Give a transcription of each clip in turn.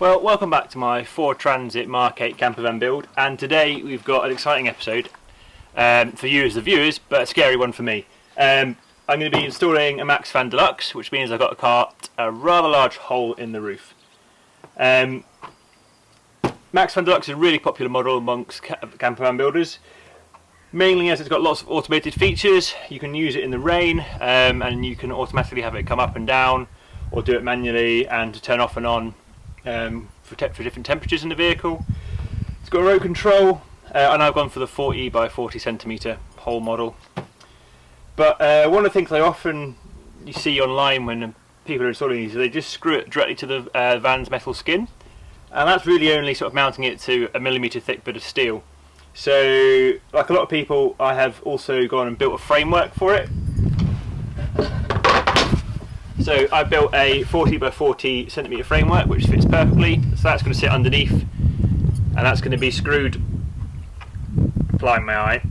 Well, welcome back to my Ford Transit Mk8 Campervan build, and today we've got an exciting episode for you as the viewers, but a scary one for me. I'm going to be installing a Maxxfan Deluxe, which means I've got to cut a rather large hole in the roof. Maxxfan Deluxe is a really popular model amongst campervan builders, mainly as it's got lots of automated features. You can use it in the rain, and you can automatically have it come up and down, or do it manually and to turn off and on for different temperatures in the vehicle. It's got remote control, and I've gone for the 40 by 40 centimetre hole model. But one of the things I often see online when people are installing these is they just screw it directly to the van's metal skin, and that's really only sort of mounting it to a millimetre thick bit of steel. So, like a lot of people, I have also gone and built a framework for it. So I built a 40 by 40 centimetre framework which fits perfectly, so that's going to sit underneath and that's going to be screwed, blind my eye,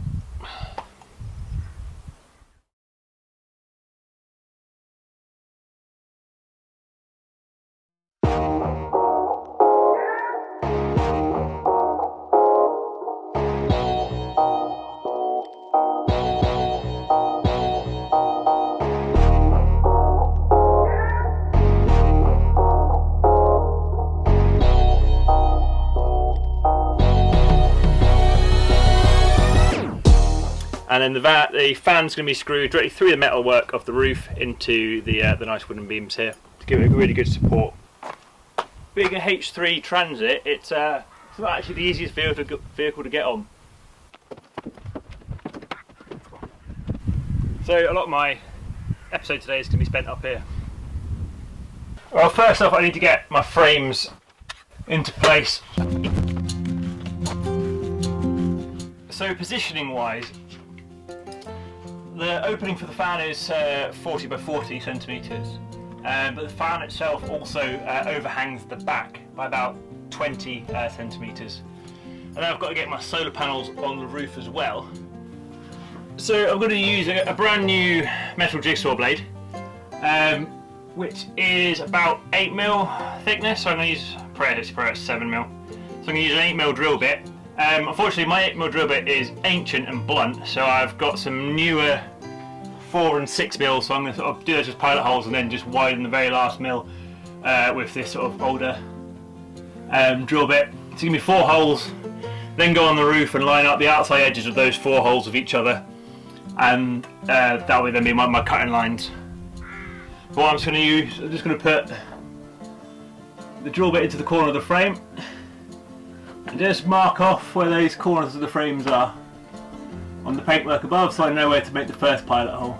and then the fan's going to be screwed directly through the metalwork of the roof into the nice wooden beams here to give it a really good support. Being a H3 Transit, it's not actually the easiest vehicle to get on. So a lot of my episode today is going to be spent up here. Well, first off I need to get my frames into place. So positioning wise, the opening for the fan is 40 by 40 centimetres, but the fan itself also overhangs the back by about 20 centimetres. And then I've got to get my solar panels on the roof as well. So I'm going to use a brand new metal jigsaw blade, which is about 8mm thickness, so I'm going to use, probably it's 7mm. So I'm going to use an 8mm drill bit. Unfortunately my 8mm drill bit is ancient and blunt, so I've got some newer 4 and 6mm, so I'm going to sort of do those as pilot holes and then just widen the very last mil with this sort of older drill bit. So give me 4 holes, then go on the roof and line up the outside edges of those 4 holes with each other, and that will then be my cutting lines. But what I'm just going to use, I'm just going to put the drill bit into the corner of the frame and just mark off where those corners of the frames are on the paintwork above, so I know where to make the first pilot hole.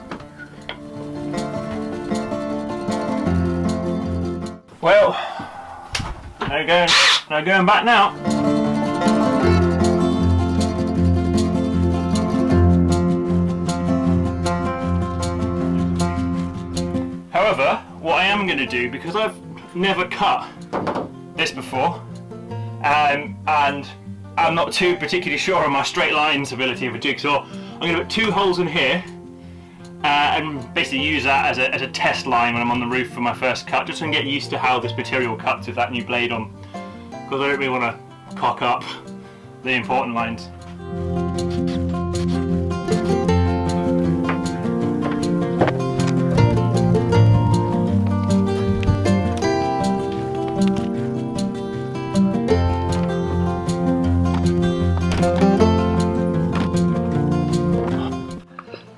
Well, no going back now. However, what I am going to do, because I've never cut this before, and I'm not too particularly sure on my straight lines ability of a jigsaw, I'm going to put 2 holes in here and basically use that as a test line when I'm on the roof for my first cut, just so I can get used to how this material cuts with that new blade on, because I don't really want to cock up the important lines.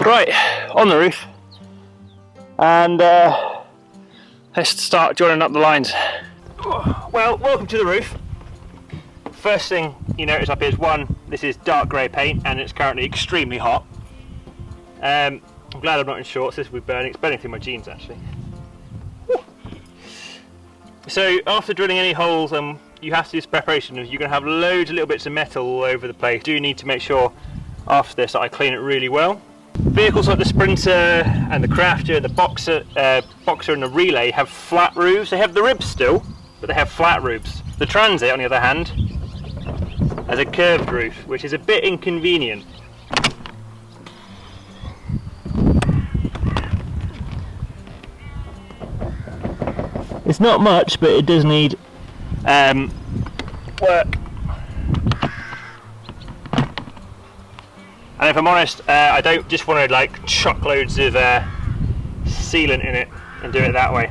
Right, on the roof, and let's start joining up the lines. Well, welcome to the roof. First thing you notice up here is this is dark grey paint and it's currently extremely hot. I'm glad I'm not in shorts, this will be burning. It's burning through my jeans actually. So after drilling any holes, you have to do this preparation. You're going to have loads of little bits of metal all over the place. You do need to make sure after this that I clean it really well. Vehicles like the Sprinter and the Crafter and the Boxer and the Relay have flat roofs. They have the ribs still, but they have flat roofs. The Transit, on the other hand, has a curved roof, which is a bit inconvenient. It's not much, but it does need work. And if I'm honest, I don't just want to like chuck loads of sealant in it and do it that way.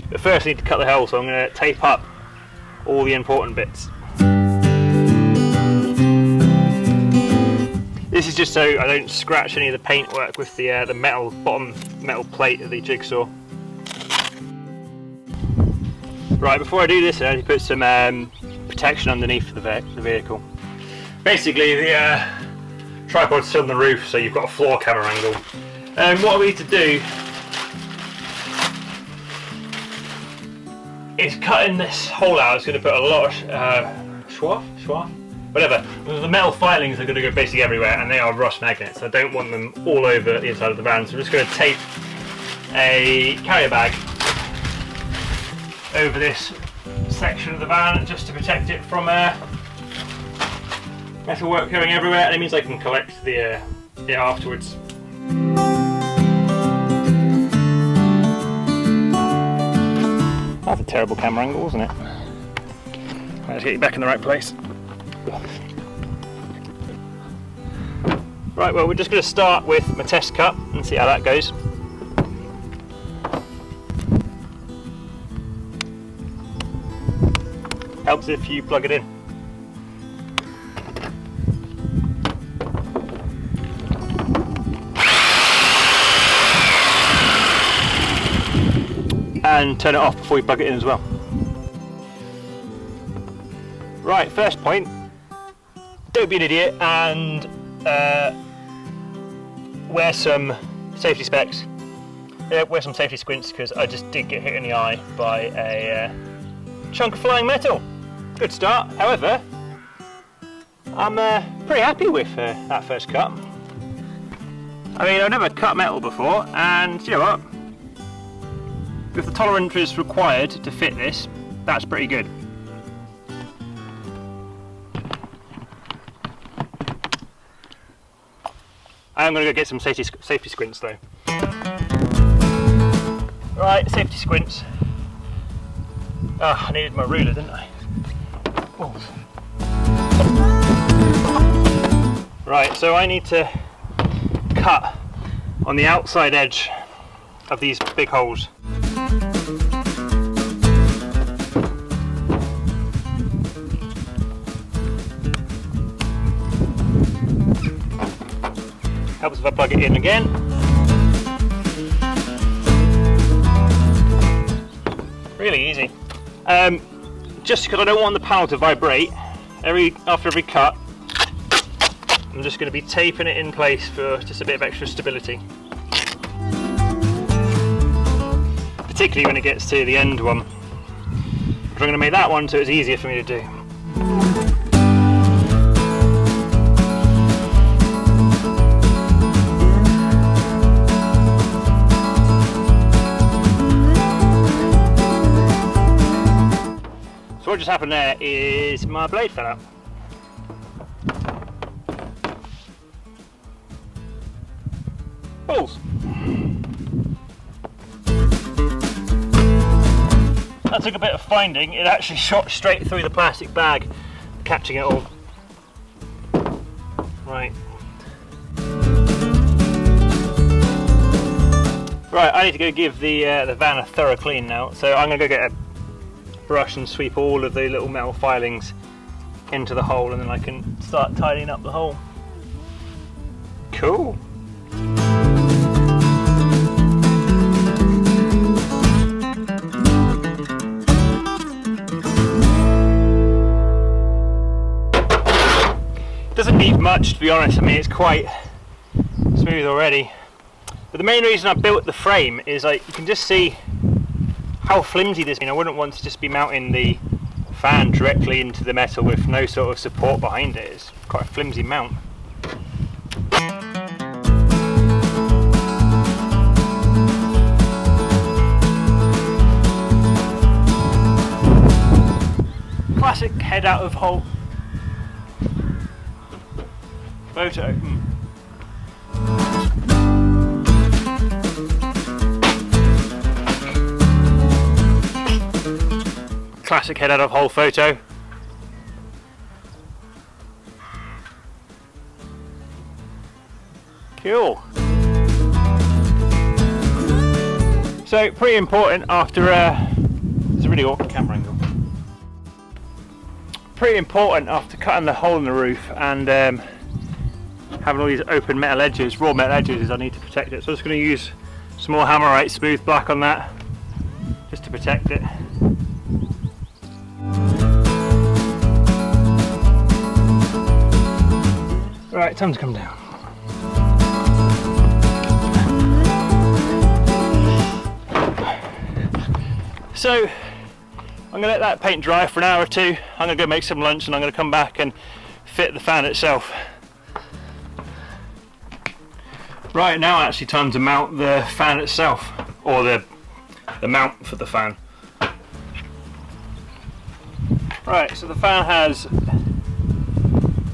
But first I need to cut the hole, so I'm going to tape up all the important bits. This is just so I don't scratch any of the paintwork with the bottom metal plate of the jigsaw. Right, before I do this, I need to put some protection underneath the vehicle. Basically, the tripod's still on the roof, so you've got a floor camera angle. What we need to do is cutting this hole out. It's going to put a lot of swath, whatever. The metal filings are going to go basically everywhere, and they are rust magnets. I don't want them all over the inside of the van, so I'm just going to tape a carrier bag over this section of the van just to protect it from metal work going everywhere, and it means I can collect it afterwards. That's a terrible camera angle, isn't it? Right, let's get you back in the right place. Right, well, we're just going to start with my test cut and see how that goes. Helps if you plug it in. And turn it off before you plug it in as well. Right, first point, don't be an idiot and wear some safety specs. Wear some safety squints, because I just did get hit in the eye by a chunk of flying metal. Good start, however, I'm pretty happy with that first cut. I mean, I've never cut metal before, and you know what? With the tolerances required to fit this, that's pretty good. I'm going to go get some safety squints though. Right, safety squints. Oh, I needed my ruler, didn't I? Oh. Right, so I need to cut on the outside edge of these big holes. Helps if I plug it in again. Really easy. Just because I don't want the panel to vibrate, after every cut, I'm just going to be taping it in place for just a bit of extra stability. Particularly when it gets to the end one. I'm going to make that one so it's easier for me to do. What just happened there is my blade fell out. Balls. That took a bit of finding. It actually shot straight through the plastic bag, catching it all. Right. Right, I need to go give the van a thorough clean now, so I'm going to go get a brush and sweep all of the little metal filings into the hole, and then I can start tidying up the hole. Cool. Doesn't need much, to be honest. I mean, it's quite smooth already. But the main reason I built the frame is, like, you can just see how flimsy this is. I wouldn't want to just be mounting the fan directly into the metal with no sort of support behind it. It's quite a flimsy mount. Classic head out of hole photo. classic head out of whole photo. Cool. So pretty important after it's a really awkward camera angle. Pretty important after cutting the hole in the roof and having all these open metal edges, raw metal edges, is I need to protect it. So I'm just going to use some more Hammerite smooth black on that, just to protect it. Right, time to come down. So I'm going to let that paint dry for an hour or two. I'm going to go make some lunch and I'm going to come back and fit the fan itself. Right, now actually time to mount the fan itself, or the mount for the fan. Right, so the fan has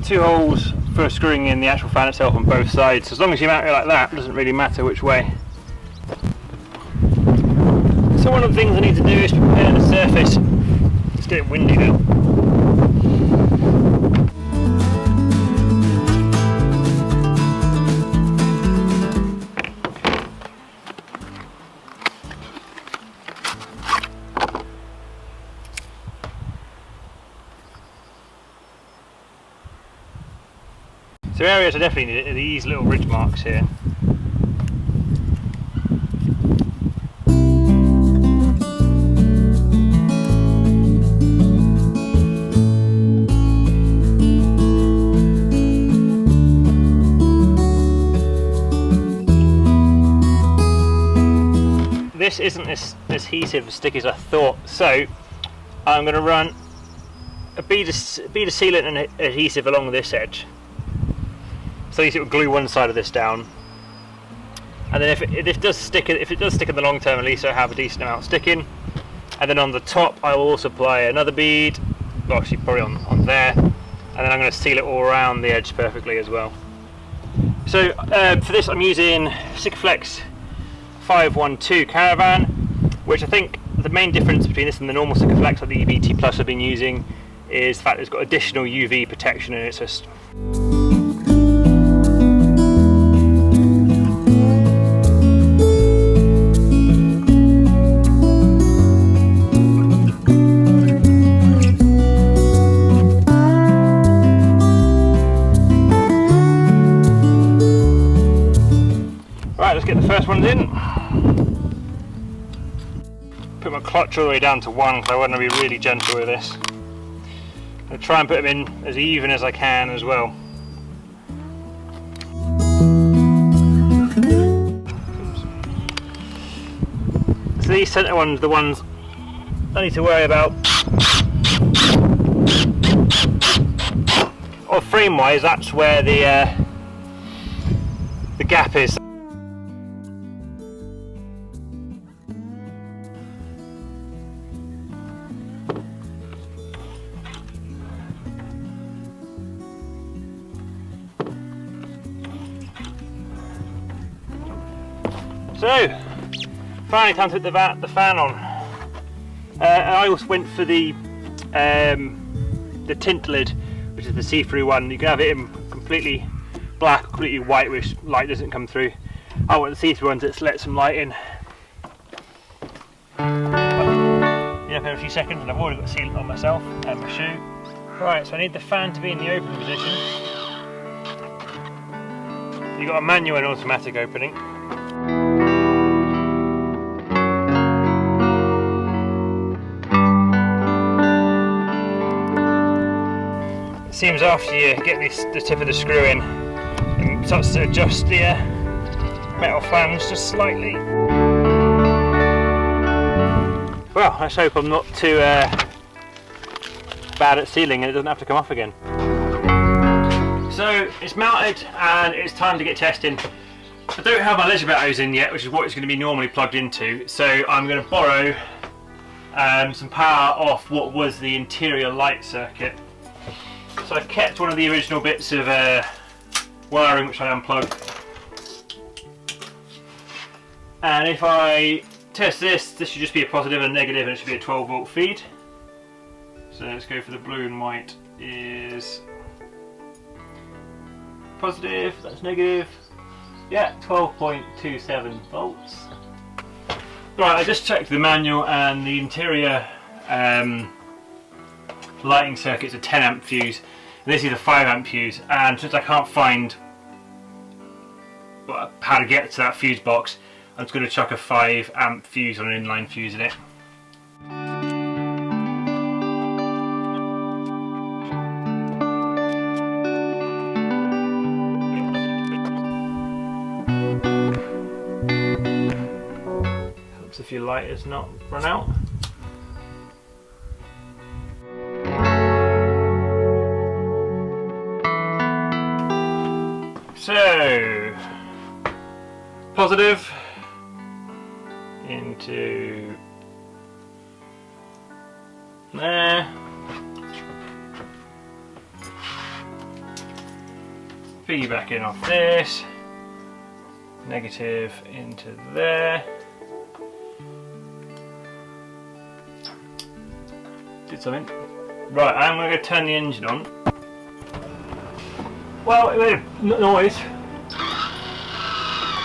2 holes for screwing in the actual fan itself on both sides. As long as you mount it like that, it doesn't really matter which way. So one of the things I need to do is prepare the surface. It's getting windy now. So areas I definitely need are these little ridge marks here. This isn't as adhesive sticky as I thought, so I'm going to run a bead of sealant and adhesive along this edge. So you see, it will glue one side of this down, and then if it does stick in the long term, at least I have a decent amount sticking. And then on the top, I will also apply another bead, well, actually probably on there, and then I'm going to seal it all around the edge perfectly as well. So for this, I'm using Sikaflex 512 Caravan, which I think the main difference between this and the normal Sikaflex, like the EBT Plus I've been using, is the fact that it's got additional UV protection in it. So right, let's get the first ones in. Put my clutch all the way down to 1 because I want to be really gentle with this. I'm going to try and put them in as even as I can as well. So these centre ones are the ones I need to worry about. Or frame wise, that's where the gap is. So, finally time to put the fan on. I also went for the tint lid, which is the see-through one. You can have it in completely black, completely white, which light doesn't come through. I want the see-through ones that let some light in. Been up in a few seconds and I've already got sealant on myself and my shoe. Right, so I need the fan to be in the open position. You've got a manual and automatic opening. It seems after you get the tip of the screw in, it starts to adjust the metal flange just slightly. Well, let's hope I'm not too bad at sealing and it doesn't have to come off again. So it's mounted and it's time to get testing. I don't have my leisure hose in yet, which is what it's going to be normally plugged into, so I'm going to borrow some power off what was the interior light circuit. So I've kept one of the original bits of wiring which I unplugged, and if I test this should just be a positive and a negative, and it should be a 12 volt feed. So let's go for the blue and white is positive, that's negative. Yeah, 12.27 volts. Right, I just checked the manual and the interior lighting circuit's a 10 amp fuse. And this is a 5 amp fuse, and since I can't find how to get to that fuse box, I'm just going to chuck a 5 amp fuse on an inline fuse in it. Helps if your light is not run out. So, positive into there, feedback in off this, negative into there. Did something. Right, I'm going to turn the engine on. Well, it made a noise.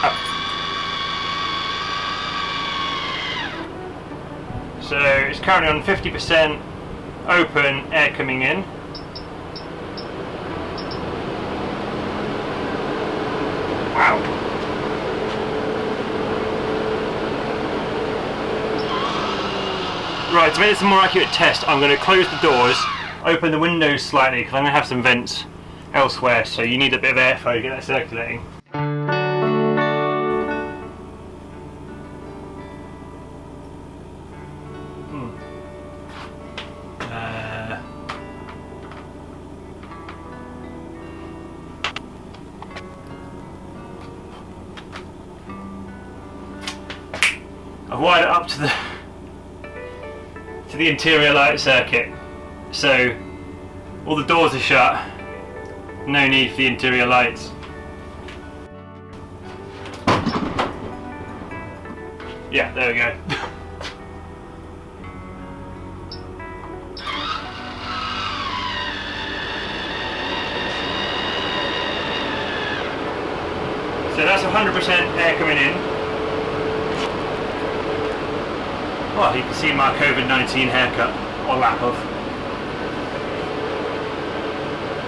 Oh. So it's currently on 50% open, air coming in. Wow. Right, to make this a more accurate test, I'm going to close the doors, open the windows slightly because I'm going to have some vents elsewhere, so you need a bit of airflow to get that circulating. I've wired it up to the interior light circuit, so all the doors are shut. No need for the interior lights. Yeah, there we go. So that's 100% air coming in. Well, you can see my COVID-19 haircut, or lack of.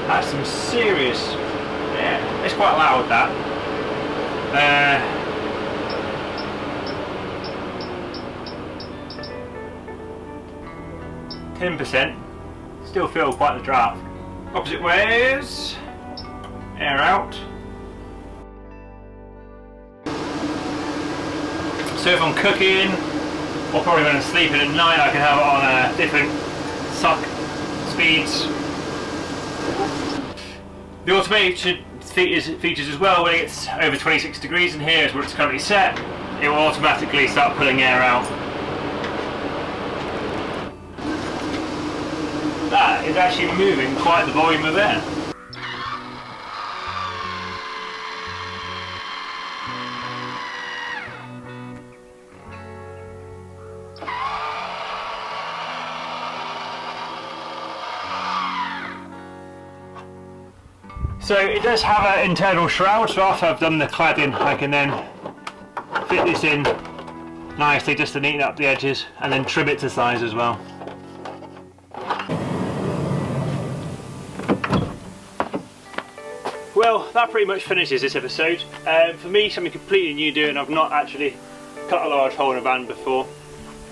That's some serious, yeah, it's quite loud that. 10%, still feel quite the draft. Opposite ways, air out. So if I'm cooking, or probably when I'm sleeping at night, I can have it on different suck speeds. The automation features as well, when it gets over 26 degrees in here, is where it's currently set, it will automatically start pulling air out. That is actually moving quite the volume of air. So it does have an internal shroud, so after I've done the cladding I can then fit this in nicely just to neaten up the edges and then trim it to size as well. Well, that pretty much finishes this episode. For me, something completely new doing. I've not actually cut a large hole in a van before,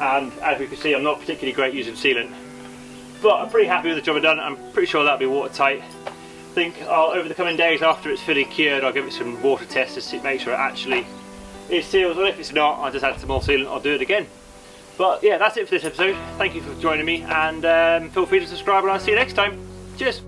and as we can see I'm not particularly great using sealant, but I'm pretty happy with the job I've done. I'm pretty sure that'll be watertight. I think over the coming days after it's fully cured I'll give it some water tests to make sure it actually is sealed, and if it's not I'll just add some more sealant, I'll do it again. But yeah, that's it for this episode. Thank you for joining me, and feel free to subscribe and I'll see you next time. Cheers!